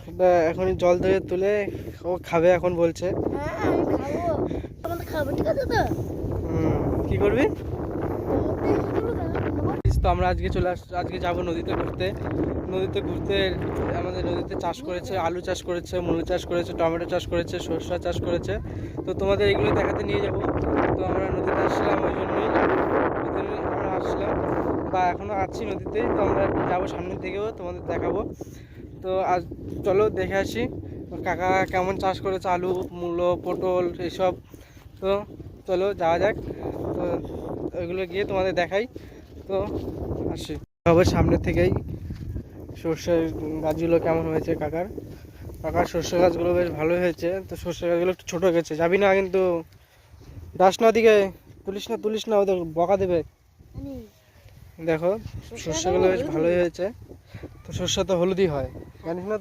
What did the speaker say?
এটা এখনই জল থেকে তুলে ও খাবে এখন বলছে। হ্যাঁ আমি খাবো, তোমাদের খাবো, ঠিক আছে তো? কি করবি? তোমাদের তো আমরা আজকে যাব নদীতে ঘুরতে। আমাদের নদীতে চাষ করেছে, আলু চাষ করেছে, মূলো চাষ করেছে, টমেটো চাষ করেছে, সরষা চাষ করেছে। তো তোমাদের এগুলো দেখাতে নিয়ে যাব। তো আমরা নদীতে আসলাম, ওই জন্যই আমরা আসলাম বা এখনও আছি নদীতে। তো আমরা যাবো সামনের দিকেও, তোমাদের দেখাবো। তো আজ চলো দেখে আসি কাকা কেমন চাষ করেছে, আলু, মূলো, পটল এইসব। তো চলো যাওয়া যাক। তো ওইগুলো গিয়ে তোমাদের দেখাই। তো আসি সবার সামনে থেকেই সর্ষে গাছগুলো কেমন হয়েছে কাকার সর্ষে গাছগুলো বেশ ভালো হয়েছে। তো সর্ষে গাছগুলো একটু ছোটো গেছে, যাবি না কিন্তু, যাস না ওদিকে, তুলিস না ওদের বকা দেবে। দেখো সর্ষেগুলো বেশ ভালোই হয়েছে। তো সর্ষে তো হলুদই হয়, জানিস না?